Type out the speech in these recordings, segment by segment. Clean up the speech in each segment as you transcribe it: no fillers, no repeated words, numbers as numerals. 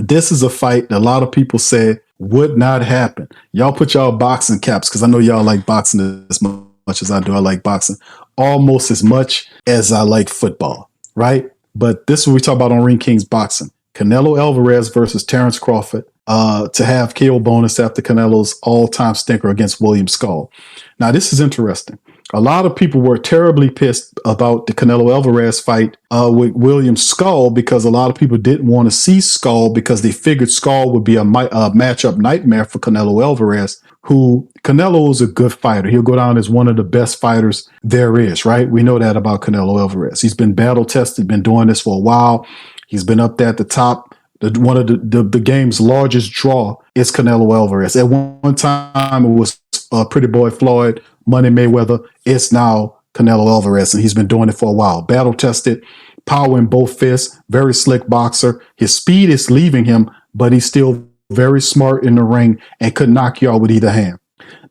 This is a fight that a lot of people said would not happen. Y'all put y'all boxing caps, because I know y'all like boxing as much as I do. I like boxing almost as much as I like football, right? But this is what we talk about on Ring Kings Boxing. Canelo Alvarez versus Terence Crawford, to have KO bonus after Canelo's all-time stinker against William Skull. Now, this is interesting. A lot of people were terribly pissed about the Canelo Alvarez fight with William Skull, because a lot of people didn't want to see Skull, because they figured Skull would be a matchup nightmare for Canelo Alvarez, who Canelo is a good fighter. He'll go down as one of the best fighters there is, right? We know that about Canelo Alvarez. He's been battle tested, been doing this for a while. He's been up there at the top. One of the game's largest draw is Canelo Alvarez. At one time, it was Pretty Boy Floyd, Money Mayweather. It's now Canelo Alvarez, and he's been doing it for a while. Battle tested, power in both fists, very slick boxer. His speed is leaving him, but he's still very smart in the ring and could knock you out with either hand.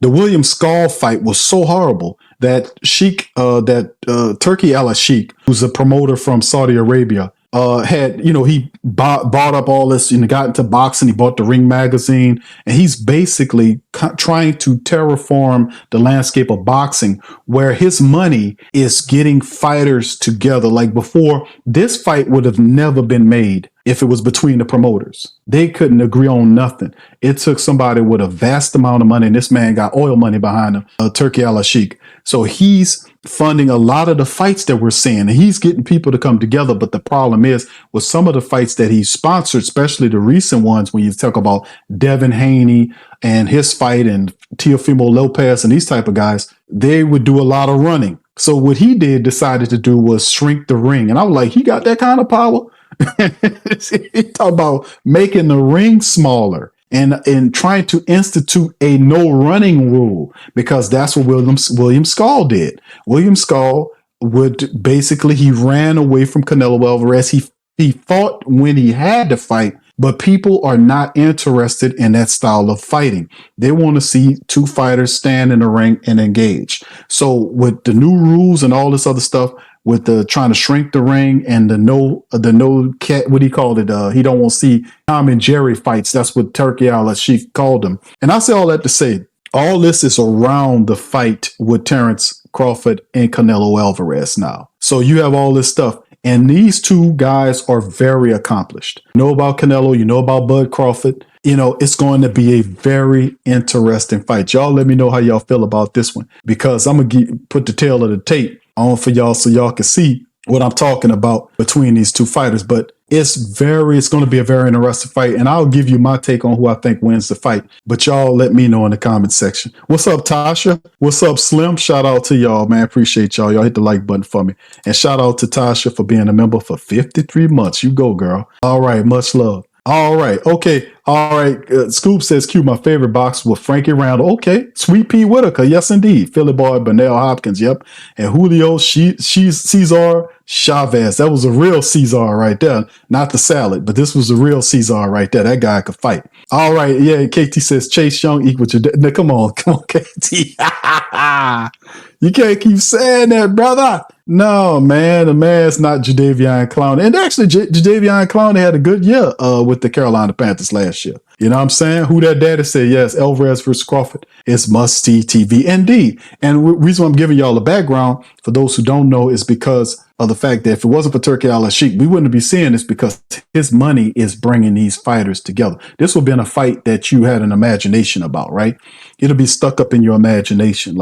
The William Skull fight was so horrible that Turki Alalshikh, who's a promoter from Saudi Arabia, he bought up all this, got into boxing. He bought the Ring magazine, and he's basically trying to terraform the landscape of boxing, where his money is getting fighters together. Like before, this fight would have never been made if it was between the promoters. They couldn't agree on nothing. It took somebody with a vast amount of money, and this man got oil money behind him, Turki Alalshikh. So he's funding a lot of the fights that we're seeing, and he's getting people to come together. But the problem is, with some of the fights that he sponsored, especially the recent ones, when you talk about Devin Haney and his fight and Teofimo Lopez and these type of guys, they would do a lot of running. So what he decided to do was shrink the ring. And I was like, he got that kind of power? He talk about making the ring smaller and trying to institute a no running rule, because that's what William Skull did. William Skull he ran away from Canelo Alvarez. He fought when he had to fight, but people are not interested in that style of fighting. They want to see two fighters stand in the ring and engage. So with the new rules and all this other stuff, with the trying to shrink the ring and the no cat, what do you call it? He don't want to see Tom and Jerry fights. That's what Turki Alalshikh called them. And I say all that to say, all this is around the fight with Terence Crawford and Canelo Alvarez now. So you have all this stuff. And these two guys are very accomplished. You know about Canelo, you know about Bud Crawford. It's going to be a very interesting fight. Y'all let me know how y'all feel about this one, because I'm going to put the tail of the tape on for y'all so y'all can see what I'm talking about between these two fighters. But it's going to be a very interesting fight, and I'll give you my take on who I think wins the fight. But y'all let me know in the comment section. What's up, Tasha? What's up, Slim? Shout out to y'all, man. Appreciate y'all. Y'all hit the like button for me. And shout out to Tasha for being a member for 53 months. You go, girl. All right. Much love. All right. Okay. All right. Scoop says, Q, my favorite boxer was Frankie Randall. Okay. Sweet Pea Whitaker. Yes, indeed. Philly boy, Bernell Hopkins. Yep. And Julio Cesar Chavez. That was a real Cesar right there. Not the salad, but this was a real Cesar right there. That guy could fight. All right. Yeah. KT says Chase Young equal to... No, come on, KT. You can't keep saying that, brother. No, man, the man's not Jadeveon Clowney. And actually, Jadeveon Clowney had a good year with the Carolina Panthers last year. You know what I'm saying? Who That Daddy said, yes, Alvarez versus Crawford is must-see TV. Indeed. And the reason why I'm giving y'all the background, for those who don't know, is because of the fact that if it wasn't for Turki Alalshikh, we wouldn't be seeing this, because his money is bringing these fighters together. This would have been a fight that you had an imagination about, right? It'll be stuck up in your imagination,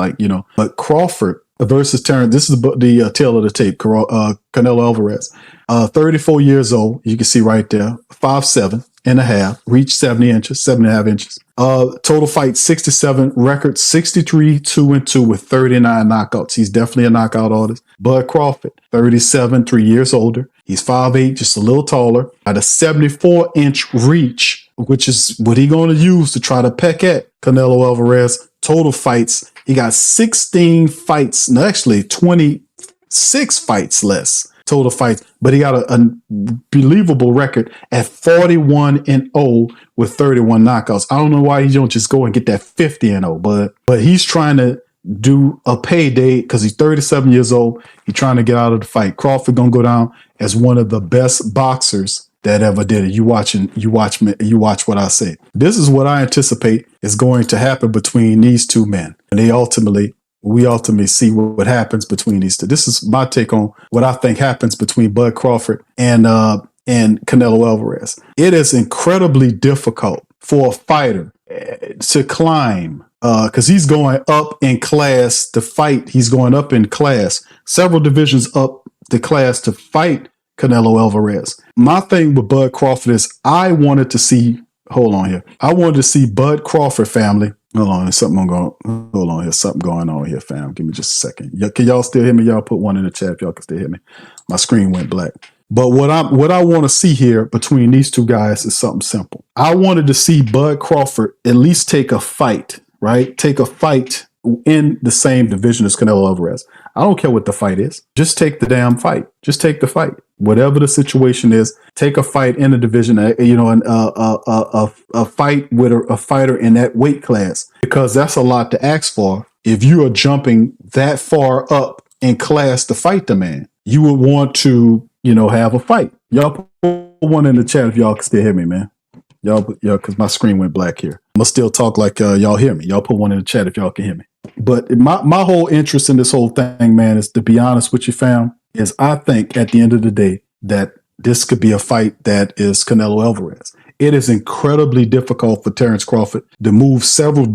But Crawford versus Terence, this is the tail of the tape, Canelo Alvarez. 34 years old, you can see right there, 5'7" and a half, reached 70 inches, 7.5 inches. Total fight 67, record 63, 2-2 with 39 knockouts. He's definitely a knockout artist. Bud Crawford, 37, 3 years older. He's 5'8", just a little taller, at a 74-inch reach, which is what he's going to use to try to peck at Canelo Alvarez. Total fights, he got 16 fights, no, actually 26 fights less. Total fights, but he got an unbelievable record at 41-0 with 31 knockouts. I don't know why he don't just go and get that 50-0, but he's trying to do a payday because he's 37 years old. He's trying to get out of the fight. Crawford gonna go down as one of the best boxers that ever did it. You watch what I say. This is what I anticipate is going to happen between these two men. And we ultimately see what happens between these two. This is my take on what I think happens between Bud Crawford and Canelo Alvarez. It is incredibly difficult for a fighter to climb because he's going up in class to fight. He's going up in class, several divisions up the class to fight Canelo Alvarez. My thing with Bud Crawford is I wanted to see Bud Crawford family. Hold on, there's something going on here, fam. Give me just a second. Can y'all still hear me? Y'all put one in the chat if y'all can still hear me. My screen went black. But what I want to see here between these two guys is something simple. I wanted to see Bud Crawford at least take a fight, right? Take a fight in the same division as Canelo Alvarez. I don't care what the fight is. Just take the damn fight. Just take the fight. Whatever the situation is, take a fight in the division, a fight with a fighter in that weight class, because that's a lot to ask for. If you are jumping that far up in class to fight the man, you would want to, have a fight. Y'all put one in the chat if y'all can still hear me, man. Y'all, because my screen went black here. I'm gonna still talk like y'all hear me. Y'all put one in the chat if y'all can hear me. But my whole interest in this whole thing, man, is to be honest with you, fam, is I think at the end of the day that this could be a fight that is Canelo Alvarez. It is incredibly difficult for Terence Crawford to move several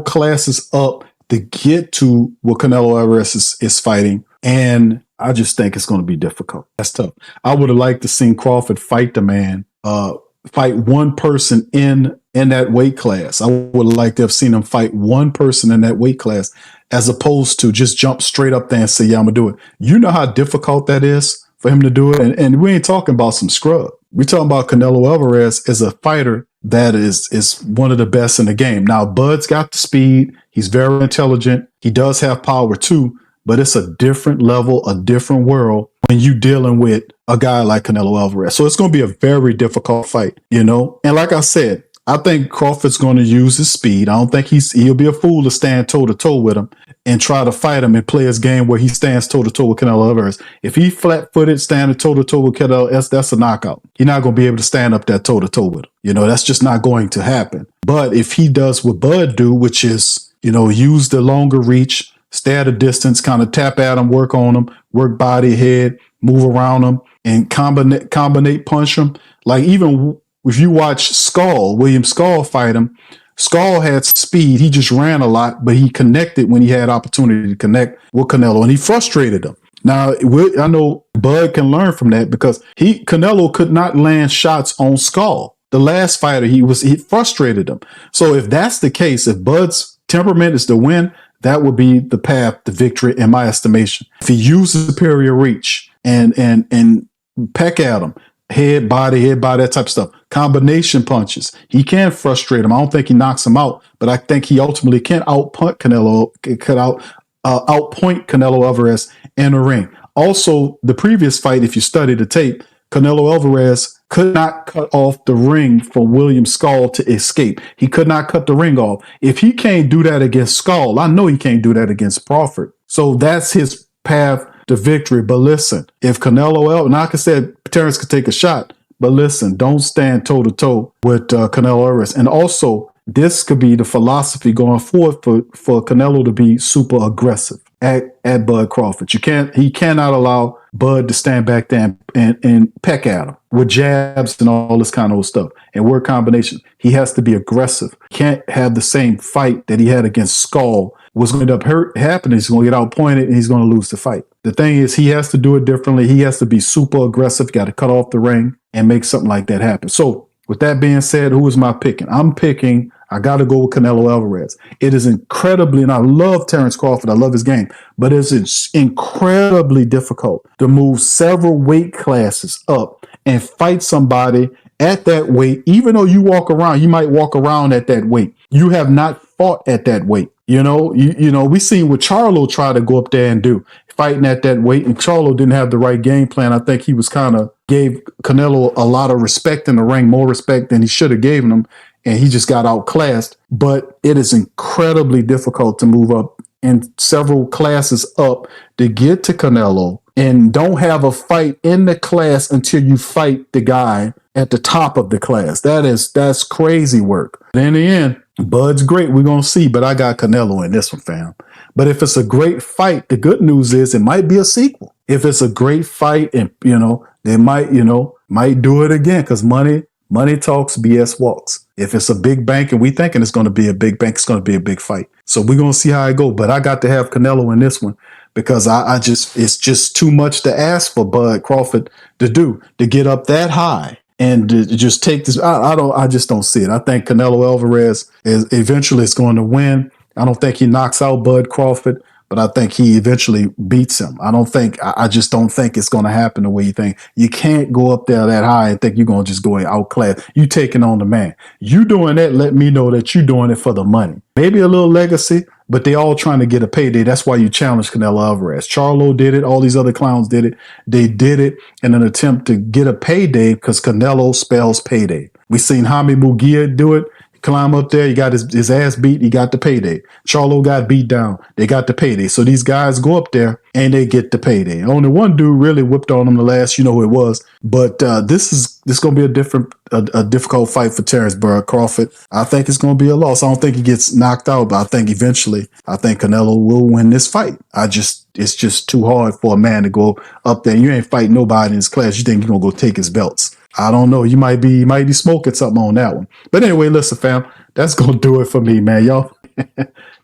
classes up to get to what Canelo Alvarez is fighting. And I just think it's going to be difficult. That's tough. I would have liked to seen Crawford fight the man, fight one person in that weight class. I would have liked to have seen him fight one person in that weight class, as opposed to just jump straight up there and say, yeah, I'm going to do it. You know how difficult that is for him to do it? And we ain't talking about some scrub. We're talking about Canelo Alvarez as a fighter that is one of the best in the game. Now, Bud's got the speed. He's very intelligent. He does have power too, but it's a different level, a different world when you dealing with a guy like Canelo Alvarez. So it's going to be a very difficult fight, And like I said, I think Crawford's going to use his speed. I don't think he'll be a fool to stand toe-to-toe with him and try to fight him and play his game where he stands toe-to-toe with Canelo Alvarez. If he flat-footed standing toe-to-toe with Canelo, that's a knockout. You're not going to be able to stand up there toe-to-toe with him. That's just not going to happen. But if he does what Bud do, which is, use the longer reach, stay at a distance, kind of tap at him, work on him, work body, head, move around him, and combinate punch him. Like even if you watch William Skull fight him, Skull had speed. He just ran a lot, but he connected when he had opportunity to connect with Canelo, and he frustrated him. Now, I know Bud can learn from that because Canelo could not land shots on Skull. The last fighter, he frustrated him. So if that's the case, if Bud's temperament is to win, that would be the path to victory in my estimation. If he uses superior reach and peck at him, head, body, that type of stuff, combination punches, he can frustrate him. I don't think he knocks him out, but I think he ultimately can outpoint Canelo Alvarez in the ring. Also, the previous fight, if you study the tape, Canelo Alvarez could not cut off the ring for William Skull to escape. He could not cut the ring off. If he can't do that against Skull, I know he can't do that against Crawford. So that's his path to victory. But listen, if Canelo, like I said, Terence could take a shot, but listen, don't stand toe-to-toe with Canelo Alvarez. And also, this could be the philosophy going forward for Canelo to be super aggressive at Bud Crawford. He cannot allow Bud to stand back there and peck at him with jabs and all this kind of stuff and word combinations. He has to be aggressive. Can't have the same fight that he had against Skull. What's going to end up happening is he's going to get outpointed and he's going to lose the fight. The thing is, he has to do it differently. He has to be super aggressive, got to cut off the ring and make something like that happen. So with that being said, who is my picking? I got to go with Canelo Alvarez. It is incredibly, and I love Terence Crawford. I love his game, but it's incredibly difficult to move several weight classes up and fight somebody at that weight. Even though you might walk around at that weight. You have not fought at that weight. We seen what Charlo tried to go up there and do, fighting at that weight, and Charlo didn't have the right game plan. I think he was gave Canelo a lot of respect in the ring, more respect than he should have given him, and he just got outclassed. But it is incredibly difficult to move up in several classes up to get to Canelo and don't have a fight in the class until you fight the guy at the top of the class. That's crazy work. But in the end, Bud's great. We're going to see, but I got Canelo in this one, fam. But if it's a great fight, the good news is it might be a sequel. If it's a great fight and, they might do it again because money talks, BS walks. If it's a big bank and we thinking it's going to be a big bank, it's going to be a big fight. So we're going to see how it go. But I got to have Canelo in this one because it's just too much to ask for Bud Crawford to get up that high and to just take this. I just don't see it. I think Canelo Alvarez is eventually going to win. I don't think he knocks out Bud Crawford, but I think he eventually beats him. I just don't think it's going to happen the way you think. You can't go up there that high and think you're going to just go outclass. You taking on the man. You doing that, let me know that you're doing it for the money. Maybe a little legacy, but they all trying to get a payday. That's why you challenge Canelo Alvarez. Charlo did it. All these other clowns did it. They did it in an attempt to get a payday because Canelo spells payday. We seen Jaime Munguia do it. Climb up there, he got his ass beat, he got the payday. Charlo got beat down, they got the payday. So these guys go up there and they get the payday. Only one dude really whipped on him the last, you know who it was. But this is going to be a difficult fight for Terence Crawford. I think it's going to be a loss. I don't think he gets knocked out, but I think eventually, Canelo will win this fight. It's just too hard for a man to go up there. You ain't fighting nobody in his class. You think you're going to go take his belts. I don't know. You might be smoking something on that one. But anyway, listen, fam, that's going to do it for me, man. Y'all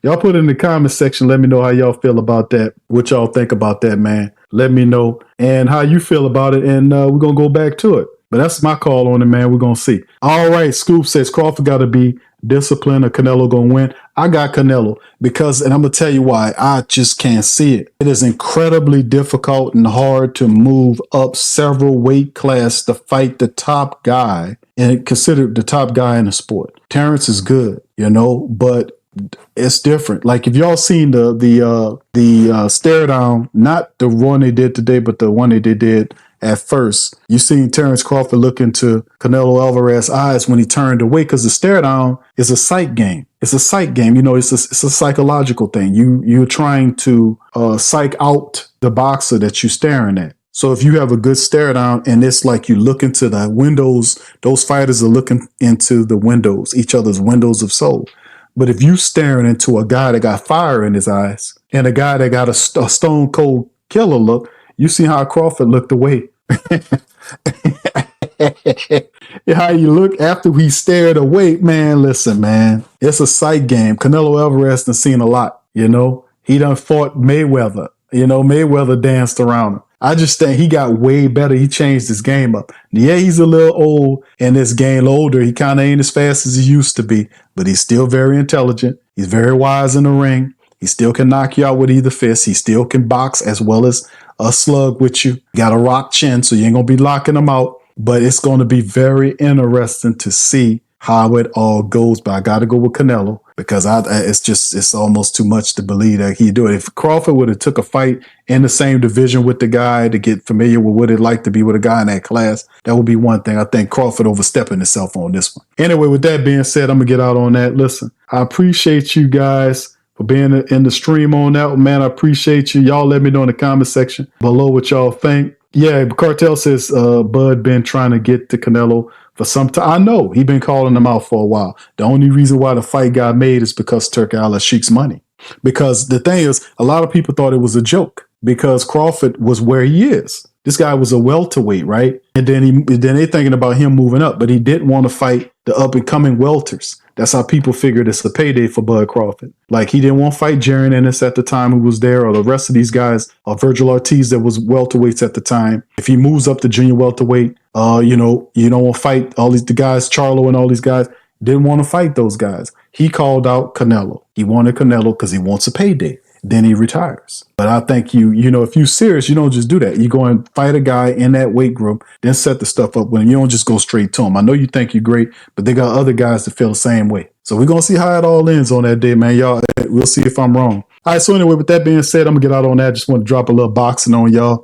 put it in the comment section. Let me know how y'all feel about that. What y'all think about that, man. Let me know and how you feel about it. And we're going to go back to it. But that's my call on it, man. We're going to see. All right. Scoop says Crawford got to be disciplined or Canelo going to win. I got Canelo because, and I'm going to tell you why, I just can't see it. It is incredibly difficult and hard to move up several weight classes to fight the top guy and considered the top guy in the sport. Terence is good, but it's different. Like if y'all seen the stare down, not the one they did today, but the one they did at first, you seen Terence Crawford look into Canelo Alvarez's eyes when he turned away because the stare down is a sight game. It's a sight game. It's a psychological thing. You're trying to psych out the boxer that you're staring at. So if you have a good stare down and it's like you look into the windows, those fighters are looking into the windows, each other's windows of soul. But if you staring into a guy that got fire in his eyes and a guy that got a stone cold killer look, you see how Crawford looked away. How you look after he stared away, man. Listen, man, it's a sight game. Canelo Alvarez done seen a lot. He done fought Mayweather. Mayweather danced around him. I just think he got way better. He changed his game up. Yeah, he's a little old in this game, older. He kind of ain't as fast as he used to be, but he's still very intelligent. He's very wise in the ring. He still can knock you out with either fist. He still can box as well as a slug with you. Got a rock chin, so you ain't going to be locking him out. But it's going to be very interesting to see how it all goes. But I got to go with Canelo because it's almost too much to believe that he'd do it. If Crawford would have took a fight in the same division with the guy to get familiar with what it'd like to be with a guy in that class, that would be one thing. I think Crawford overstepping himself on this one. Anyway, with that being said, I'm going to get out on that. Listen, I appreciate you guys for being in the stream on that one, man. I appreciate you. Y'all let me know in the comment section below what y'all think. Yeah, Cartel says Bud been trying to get to Canelo for some time. I know he been calling him out for a while. The only reason why the fight got made is because Turki Alalshikh's money. Because the thing is, a lot of people thought it was a joke because Crawford was where he is. This guy was a welterweight, right? And then they thinking about him moving up, but he didn't want to fight the up and coming welters. That's how people figured it's a payday for Bud Crawford. Like he didn't want to fight Jaron Ennis at the time who was there, or the rest of these guys, or Virgil Ortiz that was welterweights at the time. If he moves up to junior welterweight, you don't want to fight the guys, Charlo and all these guys. Didn't want to fight those guys. He called out Canelo. He wanted Canelo because he wants a payday. Then he retires. But I think if you're serious, you don't just do that. You go and fight a guy in that weight group, then set the stuff up with him. You don't just go straight to him. I know you think you're great, but they got other guys that feel the same way. So we're going to see how it all ends on that day, man. Y'all, we'll see if I'm wrong. All right, so anyway, with that being said, I'm going to get out on that. Just want to drop a little boxing on y'all.